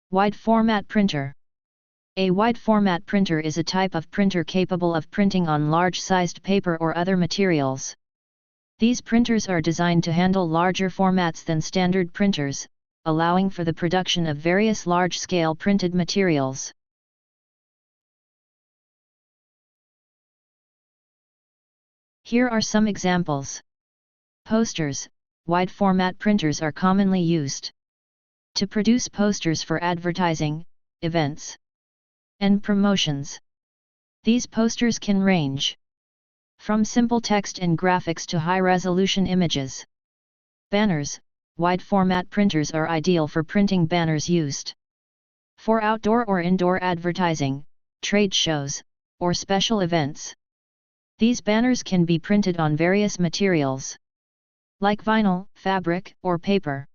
Wide format printer. A wide format printer is a type of printer capable of printing on large-sized paper or other materials. These printers are designed to handle larger formats than standard printers, allowing for the production of various large-scale printed materials. Here are some examples. Posters. Wide format printers are commonly used to produce posters for advertising, events, and promotions. These posters can range from simple text and graphics to high-resolution images. Banners. Wide format printers are ideal for printing banners used for outdoor or indoor advertising, trade shows, or special events. These banners can be printed on various materials, like vinyl, fabric, or paper.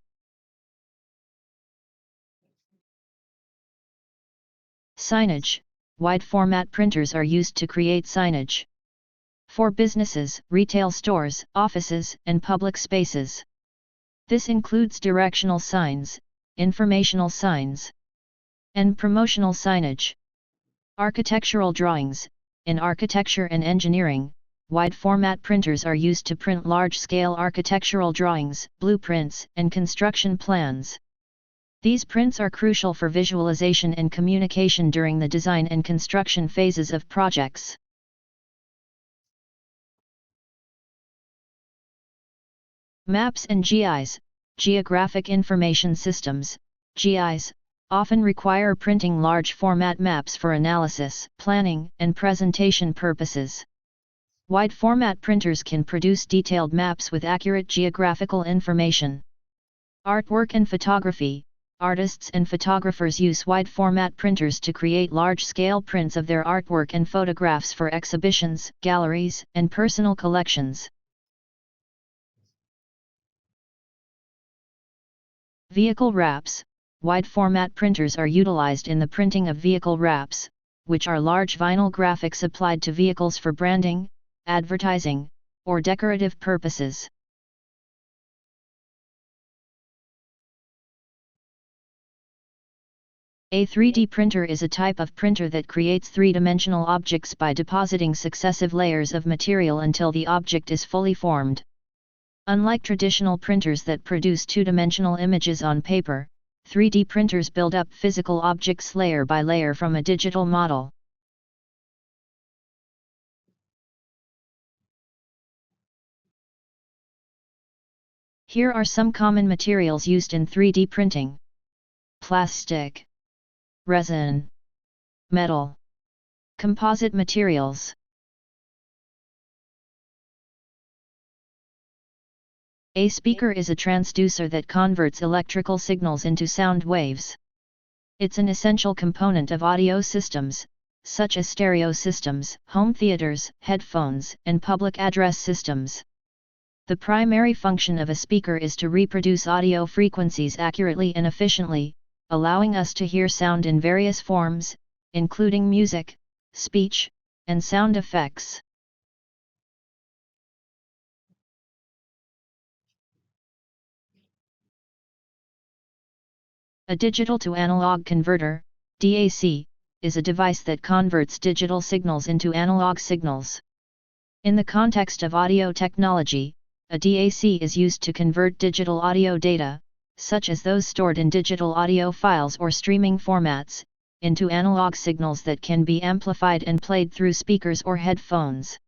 Signage. Wide format printers are used to create signage for businesses, retail stores, offices, and public spaces. This includes directional signs, informational signs, and promotional signage. Architectural drawings. In architecture and engineering, wide format printers are used to print large-scale architectural drawings, blueprints, and construction plans. These prints are crucial for visualization and communication during the design and construction phases of projects. Maps and GIS, Geographic Information Systems, GIS, often require printing large format maps for analysis, planning, and presentation purposes. Wide format printers can produce detailed maps with accurate geographical information. Artwork and photography. Artists and photographers use wide format printers to create large-scale prints of their artwork and photographs for exhibitions, galleries, and personal collections. Vehicle wraps. Wide format printers are utilized in the printing of vehicle wraps, which are large vinyl graphics applied to vehicles for branding, advertising, or decorative purposes. A 3D printer is a type of printer that creates three-dimensional objects by depositing successive layers of material until the object is fully formed. Unlike traditional printers that produce two-dimensional images on paper, 3D printers build up physical objects layer by layer from a digital model. Here are some common materials used in 3D printing: plastic, resin, metal, composite materials. A speaker is a transducer that converts electrical signals into sound waves. It's an essential component of audio systems, such as stereo systems, home theaters, headphones, and public address systems. The primary function of a speaker is to reproduce audio frequencies accurately and efficiently, allowing us to hear sound in various forms, including music, speech, and sound effects. A digital-to-analog converter, DAC, is a device that converts digital signals into analog signals. In the context of audio technology, a DAC is used to convert digital audio data, such as those stored in digital audio files or streaming formats, into analog signals that can be amplified and played through speakers or headphones.